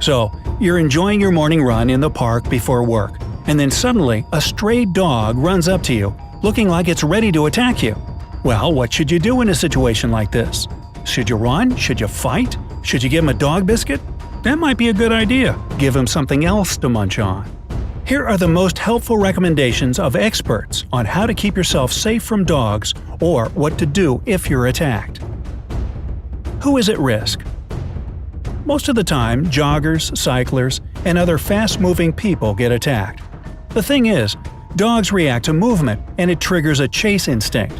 So, you're enjoying your morning run in the park before work, and then suddenly a stray dog runs up to you, looking like it's ready to attack you. Well, what should you do in a situation like this? Should you run? Should you fight? Should you give him a dog biscuit? That might be a good idea. Give him something else to munch on. Here are the most helpful recommendations of experts on how to keep yourself safe from dogs or what to do if you're attacked. Who is at risk? Most of the time, joggers, cyclers, and other fast-moving people get attacked. The thing is, dogs react to movement and it triggers a chase instinct.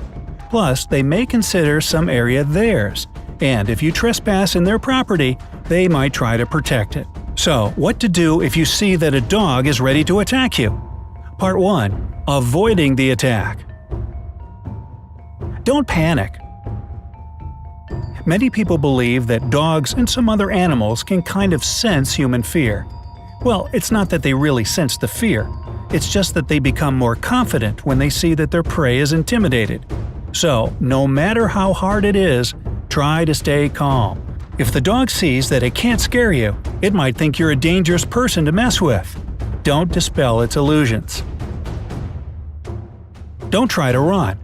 Plus, they may consider some area theirs, and if you trespass in their property, they might try to protect it. So, what to do if you see that a dog is ready to attack you? Part 1. Avoiding the attack. Don't panic. Many people believe that dogs and some other animals can kind of sense human fear. Well, it's not that they really sense the fear. It's just that they become more confident when they see that their prey is intimidated. So, no matter how hard it is, try to stay calm. If the dog sees that it can't scare you, it might think you're a dangerous person to mess with. Don't dispel its illusions. Don't try to run.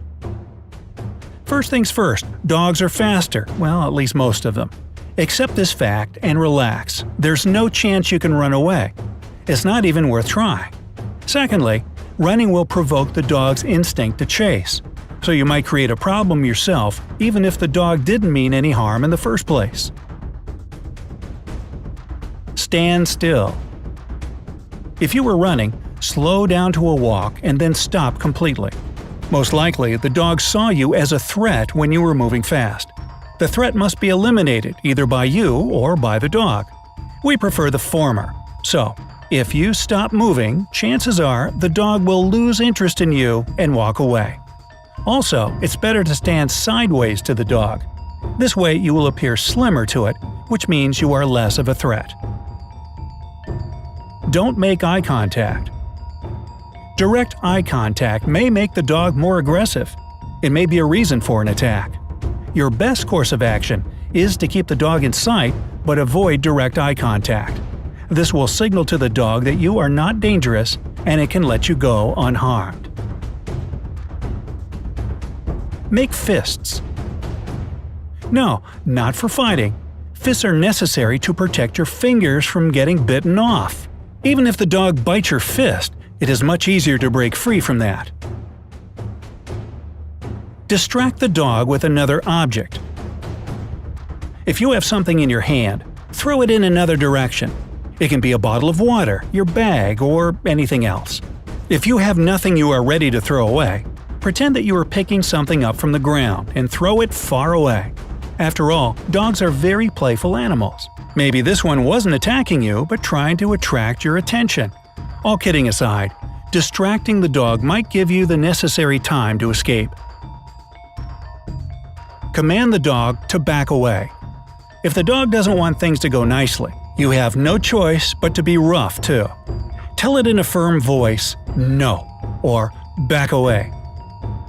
First things first, dogs are faster, well, at least most of them. Accept this fact and relax. There's no chance you can run away. It's not even worth trying. Secondly, running will provoke the dog's instinct to chase. So you might create a problem yourself, even if the dog didn't mean any harm in the first place. Stand still. If you were running, slow down to a walk and then stop completely. Most likely, the dog saw you as a threat when you were moving fast. The threat must be eliminated either by you or by the dog. We prefer the former. So, if you stop moving, chances are the dog will lose interest in you and walk away. Also, it's better to stand sideways to the dog. This way you will appear slimmer to it, which means you are less of a threat. Don't make eye contact. Direct eye contact may make the dog more aggressive. It may be a reason for an attack. Your best course of action is to keep the dog in sight but avoid direct eye contact. This will signal to the dog that you are not dangerous and it can let you go unharmed. Make fists. No, not for fighting. Fists are necessary to protect your fingers from getting bitten off. Even if the dog bites your fist, it is much easier to break free from that. Distract the dog with another object. If you have something in your hand, throw it in another direction. It can be a bottle of water, your bag, or anything else. If you have nothing you are ready to throw away, pretend that you are picking something up from the ground and throw it far away. After all, dogs are very playful animals. Maybe this one wasn't attacking you but trying to attract your attention. All kidding aside, distracting the dog might give you the necessary time to escape. Command the dog to back away. If the dog doesn't want things to go nicely, you have no choice but to be rough too. Tell it in a firm voice, "No," or "back away."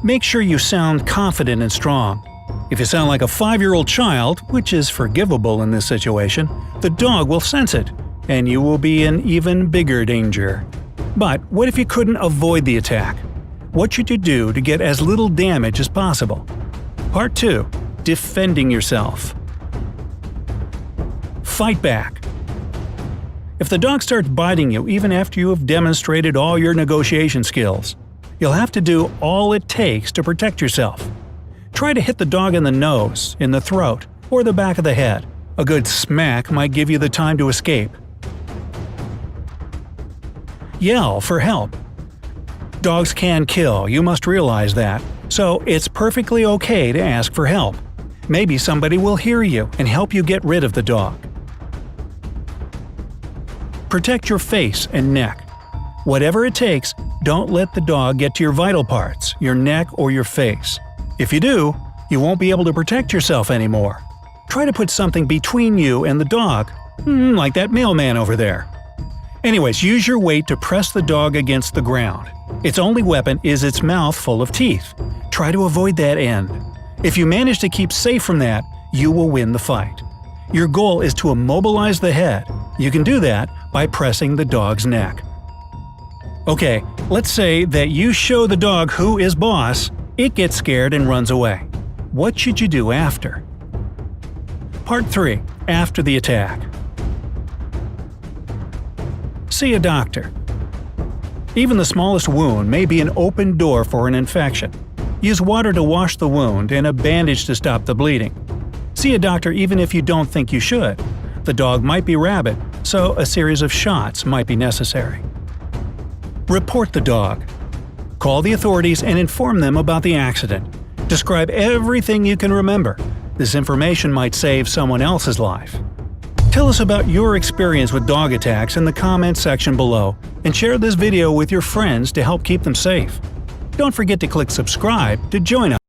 Make sure you sound confident and strong. If you sound like a 5-year-old child, which is forgivable in this situation, the dog will sense it, and you will be in even bigger danger. But what if you couldn't avoid the attack? What should you do to get as little damage as possible? Part 2. Defending yourself. Fight back. If the dog starts biting you even after you have demonstrated all your negotiation skills, you'll have to do all it takes to protect yourself. Try to hit the dog in the nose, in the throat, or the back of the head. A good smack might give you the time to escape. Yell for help. Dogs can kill, you must realize that, so it's perfectly okay to ask for help. Maybe somebody will hear you and help you get rid of the dog. Protect your face and neck. Whatever it takes, don't let the dog get to your vital parts, your neck or your face. If you do, you won't be able to protect yourself anymore. Try to put something between you and the dog, like that mailman over there. Anyways, use your weight to press the dog against the ground. Its only weapon is its mouth full of teeth. Try to avoid that end. If you manage to keep safe from that, you will win the fight. Your goal is to immobilize the head. You can do that by pressing the dog's neck. Okay, let's say that you show the dog who is boss, it gets scared and runs away. What should you do after? Part 3. After the attack. See a doctor. Even the smallest wound may be an open door for an infection. Use water to wash the wound and a bandage to stop the bleeding. See a doctor even if you don't think you should. The dog might be rabid, so a series of shots might be necessary. Report the dog. Call the authorities and inform them about the accident. Describe everything you can remember. This information might save someone else's life. Tell us about your experience with dog attacks in the comments section below, and share this video with your friends to help keep them safe. Don't forget to click subscribe to join us.